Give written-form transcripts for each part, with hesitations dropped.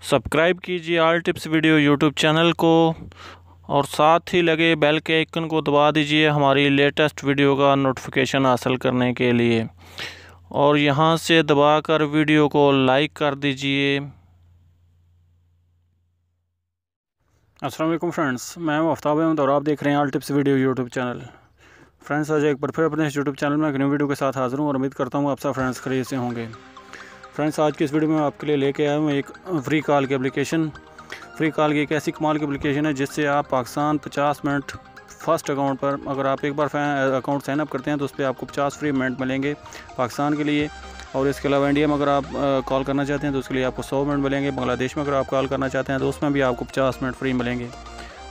Subscribe कीजिए all tips video YouTube channel को और साथ ही लगे बेल के आइकन को दबा दीजिए हमारी लेटेस्ट वीडियो का नोटिफिकेशन हासिल करने के लिए। और यहाँ से दबाकर वीडियो को लाइक कर दीजिए। अस्सलाम वालेकुम फ्रेंड्स, मैं हूं आफ्ताब अहमद और आप देख रहे हैं all tips video YouTube channel. Friends, आज एक बार फिर अपने यूट्यूब चैनल में एक न्यू वीडियो के साथ हाजिर हूँ और उम्मीद करता हूँ आप सब फ्रेंड्स खरीद से होंगे। फ्रेंड्स, आज की इस वीडियो में आपके लिए लेके आया हूँ एक फ्री कॉल की एप्लीकेशन। फ्री कॉल की एक ऐसी कमाल की एप्लीकेशन है जिससे आप पाकिस्तान 50 मिनट फर्स्ट अकाउंट पर, अगर आप एक बार अकाउंट साइन अप करते हैं तो उस पर आपको 50 फ्री मिनट मिलेंगे पाकिस्तान के लिए। और इसके अलावा इंडिया में अगर आप कॉल करना चाहते हैं तो उसके लिए आपको 100 मिनट मिलेंगे। बांग्लादेश में अगर आप कॉल करना चाहते हैं तो उसमें भी आपको 50 मिनट फ्री मिलेंगे।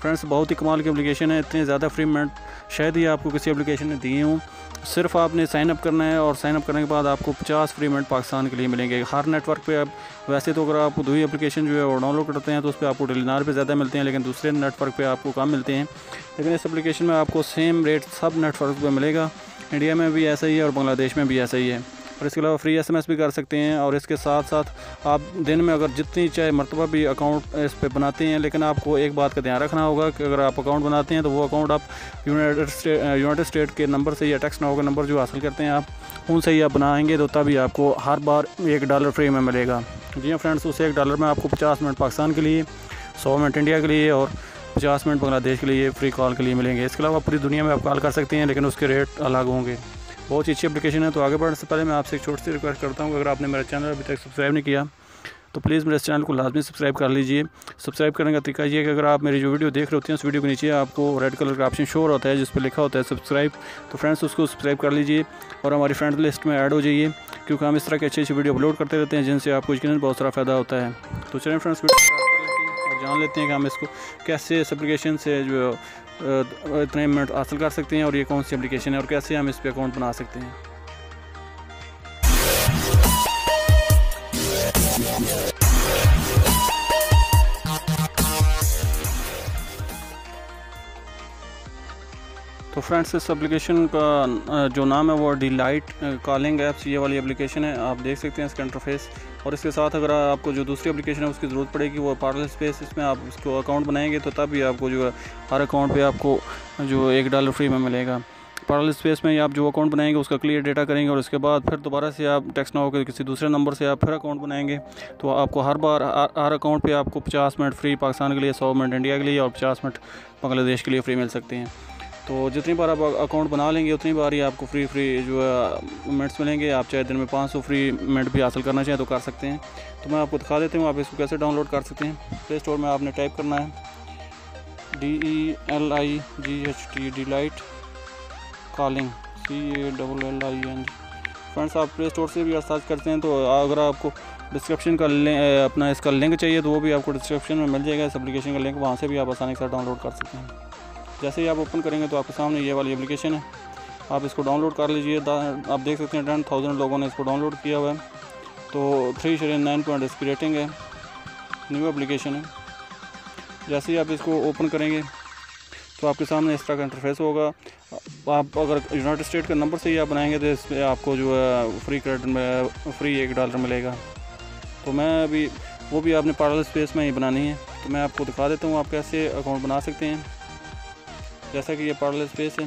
फ्रेंड्स, बहुत ही कमाल की एप्लीकेशन है। इतने ज़्यादा फ्री मिनट शायद ही आपको किसी एप्लीकेशन ने दिए हूँ। सिर्फ आपने साइन अप करना है और साइन अप करने के बाद आपको 50 फ्री मिनट पाकिस्तान के लिए मिलेंगे हर नेटवर्क पे। अब वैसे तो अगर आप दूसरी एप्लीकेशन जो है वो डाउनलोड करते हैं तो उस पर आपको टेलीनार पे ज़्यादा मिलते हैं, लेकिन दूसरे नेटवर्क पे आपको कम मिलते हैं। लेकिन इस एप्लीकेशन में आपको सेम रेट सब नेटवर्क पर मिलेगा। इंडिया में भी ऐसा ही है और बांग्लादेश में भी ऐसा ही है। और इसके अलावा फ्री SMS भी कर सकते हैं। और इसके साथ साथ आप दिन में अगर जितनी चाहे मरतबा भी अकाउंट इस पे बनाते हैं, लेकिन आपको एक बात का ध्यान रखना होगा कि अगर आप अकाउंट बनाते हैं तो वो अकाउंट आप यूनाइटेड स्टेट के नंबर से या टैक्स नाउ के नंबर जो हासिल करते हैं आप उनसे ही आप बनाएंगे तो तभी आपको हर बार $1 फ्री में मिलेगा। जी हाँ फ्रेंड्स, उस $1 में आपको 50 मिनट पाकिस्तान के लिए, 100 मिनट इंडिया के लिए और 50 मिनट बांग्लादेश के लिए फ्री कॉल के लिए मिलेंगे। इसके अलावा पूरी दुनिया में आप कॉल कर सकते हैं, लेकिन उसके रेट अलग होंगे। बहुत ही अच्छी एप्लीकेशन है। तो आगे बढ़ने से पहले मैं आपसे एक छोटी सी रिक्वेस्ट करता हूँ कि अगर आपने मेरा चैनल अभी तक सब्सक्राइब नहीं किया तो प्लीज़ मेरे चैनल को लाजमी सब्सक्राइब कर लीजिए। सब्सक्राइब करने का तरीका ये है कि अगर आप मेरी जो वीडियो देख रहे होते हैं उस वीडियो के नीचे आपको रेड कलर का ऑप्शन शो होता है जिस पर लिखा होता है सब्सक्राइब। तो फ्रेंड्स, उसको सब्सक्राइब कर लीजिए और हमारी फ्रेंड लिस्ट में ऐड हो जाइए, क्योंकि हम इस तरह की अच्छी अच्छी वीडियो अपलोड करते रहते हैं जिनसे आपको यकीनन बहुत सारा फ़ायदा होता है। तो चलिए फ्रेंड्स, वीडियो स्टार्ट कर लेते हैं और जान लेते हैं कि हम इसको कैसे इस एप्लीकेशन से जो इतने मिनट हासिल कर सकते हैं और ये कौन सी एप्लीकेशन है और कैसे हम इस पर अकाउंट बना सकते हैं। तो फ्रेंड्स, इस एप्लीकेशन का जो नाम है वो डिलाइट कॉलिंग ऐप्स ये वाली एप्लीकेशन है। आप देख सकते हैं इसका इंटरफेस। और इसके साथ अगर आपको जो दूसरी एप्लीकेशन है उसकी ज़रूरत पड़ेगी वो पार्लर स्पेस। इसमें आप उसको अकाउंट बनाएंगे तो तभी आपको जो है हर अकाउंट पे आपको जो $1 फ्री में मिलेगा। पार्लर स्पेस में आप जो अकाउंट बनाएंगे उसका क्लियर डेटा करेंगे और उसके बाद फिर दोबारा से आप टैक्स नाउ के किसी दूसरे नंबर से आप फिर अकाउंट बनाएंगे तो आपको हर बार हर अकाउंट पे आपको 50 मिनट फ्री पाकिस्तान के लिए, 100 मिनट इंडिया के लिए और 50 मिनट बांग्लादेश के लिए फ्री मिल सकते हैं। तो जितनी बार आप अकाउंट बना लेंगे उतनी बार ही आपको फ्री जो है मिनट्स मिलेंगे। आप चाहे दिन में 500 फ्री मिनट भी हासिल करना चाहें तो कर सकते हैं। तो मैं आपको दिखा देता हूँ आप इसको कैसे डाउनलोड कर सकते हैं। प्ले स्टोर में आपने टाइप करना है DELIGHT delight calling CALLING। Friends, आप प्ले स्टोर से भी सर्च करते हैं तो अगर आपको डिस्क्रिप्शन का अपना इसका लिंक चाहिए तो वो भी आपको डिस्क्रिप्शन में मिल जाएगा इस एप्लीकेशन का लिंक, वहाँ से भी आप आसानी से डाउनलोड कर सकते हैं। जैसे ही आप ओपन करेंगे तो आपके सामने ये वाली एप्लीकेशन है, आप इसको डाउनलोड कर लीजिए। आप देख सकते हैं 10,000 लोगों ने इसको डाउनलोड किया हुआ है। तो 3.9 पॉइंट इसकी रेटिंग है। न्यू एप्लीकेशन है। जैसे ही आप इसको ओपन करेंगे तो आपके सामने इस तरह का इंटरफेस होगा। आप अगर यूनाइटेड स्टेट के नंबर से ही आप बनाएंगे तो इस पर आपको जो है फ्री क्रेडिट में फ्री $1 मिलेगा। तो मैं अभी वो भी आपने पार्लर स्पेस में ही बनानी है। तो मैं आपको दिखा देता हूँ आप कैसे अकाउंट बना सकते हैं। जैसा कि ये पार्लर स्पेस है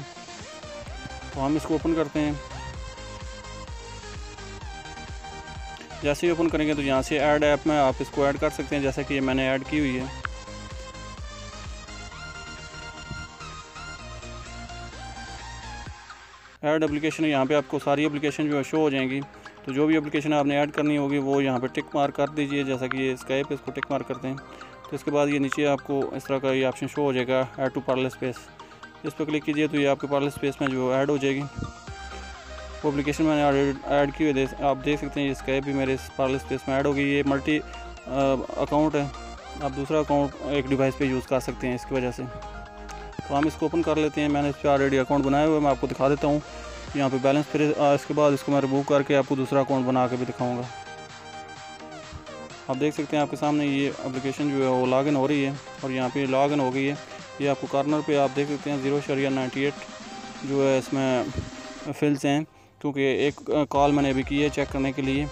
तो हम इसको ओपन करते हैं। जैसे ही ओपन करेंगे तो यहाँ से ऐड ऐप में आप इसको ऐड कर सकते हैं, जैसा कि ये मैंने ऐड की हुई है। ऐड एप्लीकेशन है, यहाँ पे आपको सारी एप्लीकेशन जो है शो हो जाएंगी। तो जो भी एप्लीकेशन आपने ऐड करनी होगी वो यहाँ पे टिक मार्क कर दीजिए। जैसा कि ये स्काइप है, इसको टिक मार्क करते हैं तो इसके बाद ये नीचे आपको इस तरह का ये ऑप्शन शो हो जाएगा ऐड टू पार्लर स्पेस। इस पर क्लिक कीजिए तो ये आपके पार्लर स्पेस में जो ऐड हो जाएगी। वो एप्लीकेशन मैंने ऐड की हुई आप देख सकते हैं। ये स्काइप भी मेरे पार्लर स्पेस में ऐड हो गई। ये मल्टी अकाउंट है, आप दूसरा अकाउंट एक डिवाइस पे यूज़ कर सकते हैं इसकी वजह से। तो हम इसको ओपन कर लेते हैं। मैंने इस पर ऑलरेडी अकाउंट बनाया हुआ है, मैं आपको दिखा देता हूँ यहाँ पे बैलेंस। फिर इसके बाद इसको मैं रिमूव करके आपको दूसरा अकाउंट बना के भी दिखाऊँगा। आप देख सकते हैं आपके सामने ये एप्लीकेशन जो है वो लॉगिन हो रही है और यहाँ पे लॉगिन हो गई है। ये आपको कॉर्नर पे आप देख सकते हैं 0.98 जो है इसमें फिल्स हैं, क्योंकि एक कॉल मैंने अभी की है चेक करने के लिए।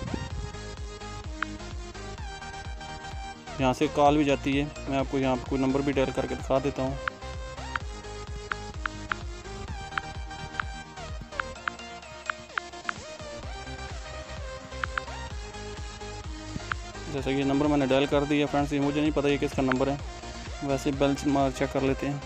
यहाँ से कॉल भी जाती है। मैं आपको यहाँ पर कोई नंबर भी डायल करके दिखा देता हूँ। जैसे कि नंबर मैंने डायल कर दिया फ्रेंड्स, ये मुझे नहीं पता ये किसका नंबर है, वैसे बेंच मार्क चेक कर लेते हैं।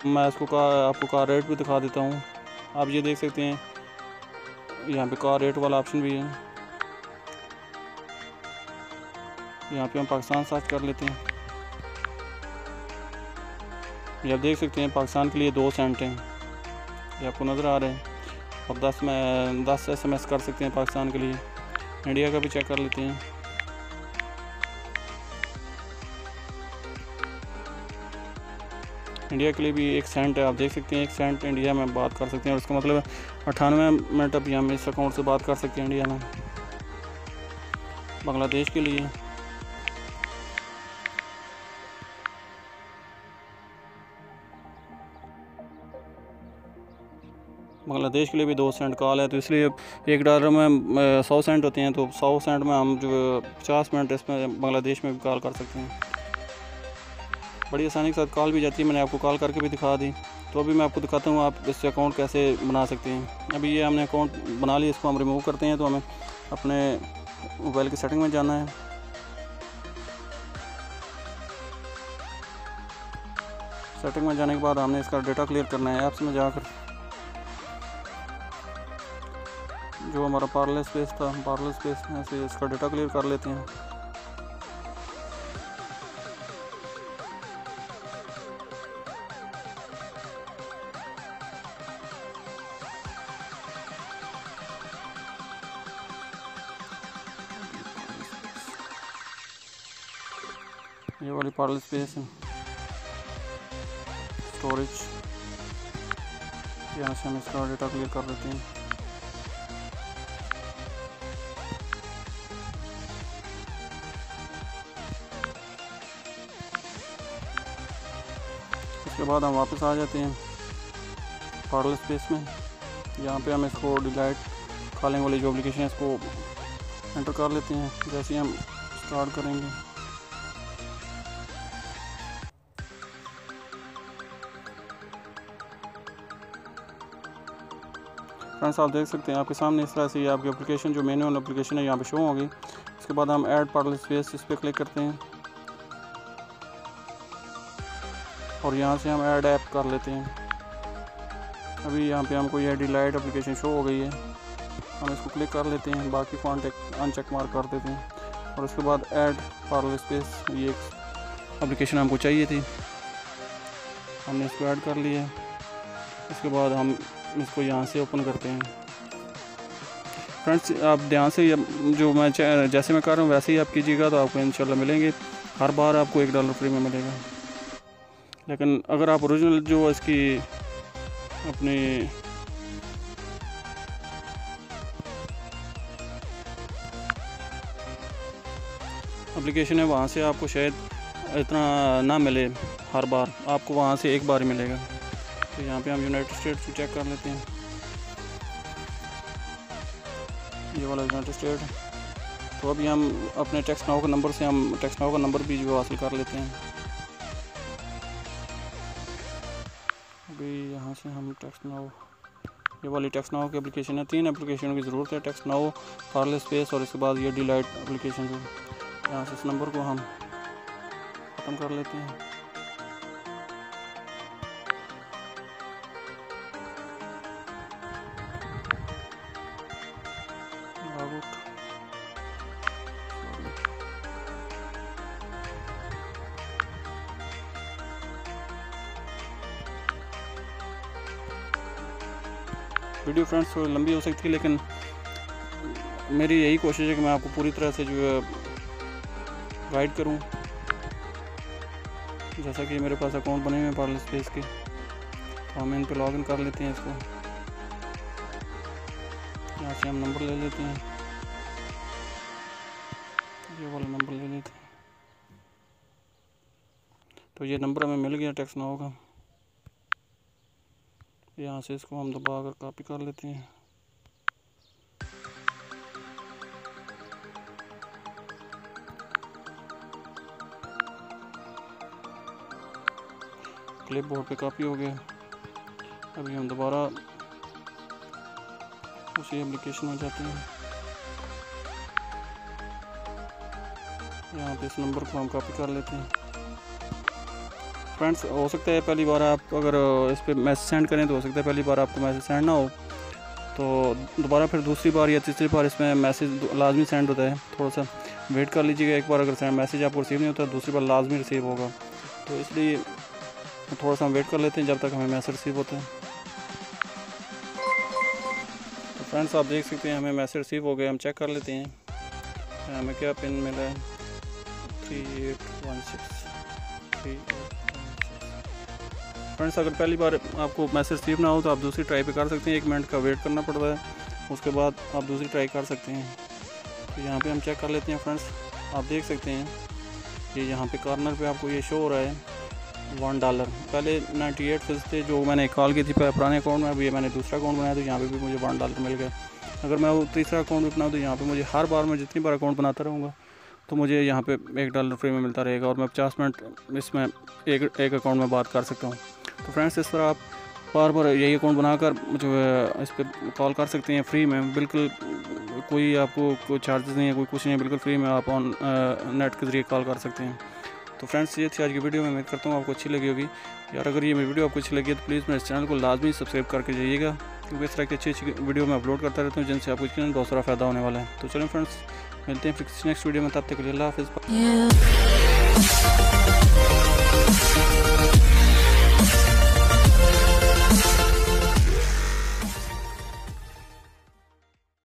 मैं इसको आपको कार रेट भी दिखा देता हूँ। आप ये देख सकते हैं यहाँ पे कार रेट वाला ऑप्शन भी है। यहाँ पे हम पाकिस्तान सर्च कर लेते हैं। ये आप देख सकते हैं पाकिस्तान के लिए 2 सेंट हैं, ये आपको नज़र आ रहे हैं। और 10 SMS कर सकते हैं पाकिस्तान के लिए। इंडिया का भी चेक कर लेते हैं। इंडिया के लिए भी 1 सेंट है, आप देख सकते हैं 1 सेंट इंडिया में बात कर सकते हैं। और इसका मतलब 98 मिनट अभी हम इस अकाउंट से बात कर सकते हैं इंडिया में। बांग्लादेश के लिए भी 2 सेंट कॉल है, तो इसलिए $1 में 100 सेंट होते हैं, तो 100 सेंट में हम जो 50 मिनट इसमें बांग्लादेश में भी कॉल कर सकते हैं। बड़ी आसानी के साथ कॉल भी जाती है। मैंने आपको कॉल करके भी दिखा दी। तो अभी मैं आपको दिखाता हूँ आप इससे अकाउंट कैसे बना सकते हैं। अभी ये हमने अकाउंट बना लिया, इसको हम रिमूव करते हैं। तो हमें अपने मोबाइल की सेटिंग में जाना है। सेटिंग में जाने के बाद हमने इसका डेटा क्लियर करना है। ऐप्स में जाकर जो हमारा पार्ले स्पेस था, पार्ले स्पेस में से इसका डेटा क्लियर कर लेते हैं। ये वाली पार्ले स्पेस है, स्टोरेज, यहाँ से हम इसका डेटा क्लियर कर देते हैं। उसके बाद हम वापस आ जाते हैं पार्ले स्पेस में। यहाँ पे हम इसको डिलाइट कॉलिंग वाली जो एप्लीकेशन है इसको एंटर कर लेते हैं। जैसे ही हम स्टार्ट करेंगे फ्रेंड्स, आप देख सकते हैं आपके सामने इस तरह से आपकी एप्लीकेशन जो मैनुअल एप्लीकेशन है यहाँ पे शो होगी। उसके बाद हम ऐड पार्ले स्पेस इस पर क्लिक करते हैं और यहाँ से हम ऐड ऐप कर लेते हैं। अभी यहाँ पे हमको ये डिलाइट एप्लीकेशन शो हो गई है, हम इसको क्लिक कर लेते हैं। बाकी कॉन्टेक्ट अनचेक मार्क कर देते हैं और उसके बाद ऐड पार्ले स्पेस, ये एप्लीकेशन हमको चाहिए थी, हमने इसको ऐड कर लिया। इसके बाद हम इसको यहाँ से ओपन करते हैं। फ्रेंड्स, आप ध्यान से जो मैं जैसे मैं कर रहा हूँ वैसे ही आप कीजिएगा, तो आपको इंशाल्लाह मिलेंगे। हर बार आपको $1 फ्री में मिलेगा। लेकिन अगर आप ओरिजिनल जो इसकी अपनी एप्लीकेशन है वहाँ से आपको शायद इतना ना मिले, हर बार आपको वहाँ से एक बार ही मिलेगा। तो यहाँ पे हम यूनाइटेड स्टेट्स को चेक कर लेते हैं। ये वाला यूनाइटेड स्टेट। तो अभी हम अपने टेक्स्ट नाउ के नंबर से हम टेक्स्ट नाउ का नंबर भी जो हासिल कर लेते हैं। अभी यहाँ से हम टेक्स्ट नाउ, ये वाली टेक्स्ट नाउ की एप्लीकेशन है। 3 एप्लीकेशनों की ज़रूरत है, टेक्स्ट नाउ, पार्ले स्पेस और इसके बाद ये डिलाइट एप्लीकेशन जो। यहाँ से इस नंबर को हम ख़त्म कर लेते हैं। वीडियो फ्रेंड्स थोड़ी लंबी हो सकती है, लेकिन मेरी यही कोशिश है कि मैं आपको पूरी तरह से जो है गाइड करूं। जैसा कि मेरे पास अकाउंट बने हुए हैं पार्ले स्पेस के, तो हम इन पर लॉगिन कर लेते हैं। इसको यहाँ से हम नंबर ले लेते हैं। ये वाला नंबर ले लेते हैं। तो ये नंबर हमें मिल गया टेक्स्ट नाउ का। यहाँ से इसको हम दबा कर कॉपी कर लेते हैं। क्लिप बोर्ड पे कॉपी हो गया। अभी हम दोबारा उसी एप्लीकेशन में जाते हैं। यहाँ पे इस नंबर को हम कॉपी कर लेते हैं। फ्रेंड्स, हो सकता है पहली बार आप अगर इस पर मैसेज सेंड करें तो हो सकता है पहली बार आपको मैसेज सेंड ना हो, तो दोबारा फिर दूसरी बार या तीसरी बार इसमें मैसेज लाजमी सेंड होता है। थोड़ा सा वेट कर लीजिएगा। एक बार अगर मैसेज आपको रिसीव नहीं होता दूसरी बार लाजमी रिसीव होगा, तो इसलिए थोड़ा सा वेट कर लेते हैं जब तक हमें मैसेज रिसीव होता है। तो फ्रेंड्स, आप देख सकते हैं हमें मैसेज रिसीव हो गया। हम चेक कर लेते हैं हमें क्या पिन मिला है। 3816। फ्रेंड्स, अगर पहली बार आपको मैसेज रिसीव ना हो तो आप दूसरी ट्राई पे कर सकते हैं। 1 मिनट का वेट करना पड़ता है, उसके बाद आप दूसरी ट्राई कर सकते हैं। तो यहाँ पे हम चेक कर लेते हैं। फ्रेंड्स, आप देख सकते हैं ये यहाँ पे कॉर्नर पे आपको ये शो हो रहा है $1। पहले 98 फीस थे जो मैंने कॉल की थी पुराने अकाउंट में। अभी मैंने दूसरा अकाउंट बनाया तो यहाँ पे भी मुझे $1 मिल गया। अगर मैं वो तीसरा अकाउंट भी बनाऊँ तो यहाँ पे मुझे हर बार मैं जितनी बार अकाउंट बनाता रहूँगा तो मुझे यहाँ पे $1 फ्री में मिलता रहेगा और मैं 50 मिनट इसमें एक अकाउंट में बात कर सकता हूँ। तो फ्रेंड्स, इस तरह आप बार बार यही अकाउंट बनाकर जो है इस पर कॉल कर सकते हैं फ्री में। बिल्कुल कोई आपको कोई चार्जेस नहीं है, कोई कुछ नहीं है, बिल्कुल फ्री में आप ऑन नेट के ज़रिए कॉल कर सकते हैं। तो फ्रेंड्स, ये थी आज की वीडियो में। उम्मीद करता हूँ आपको अच्छी लगी होगी। यार अगर ये वीडियो आपको अच्छी लगी तो प्लीज़ मेरे चैनल को लाजमी सब्सक्राइब करके जाइएगा, क्योंकि इस तरह की अच्छी वीडियो मैं अपलोड करता रहता हूँ जिनसे आपको बहुत सारा फ़ायदा होने वाला है। तो चलें फ्रेंड्स, मिलते हैं फिर किसी नेक्स्ट वीडियो में। तब तक के लिए अल्लाह हाफ़िज़।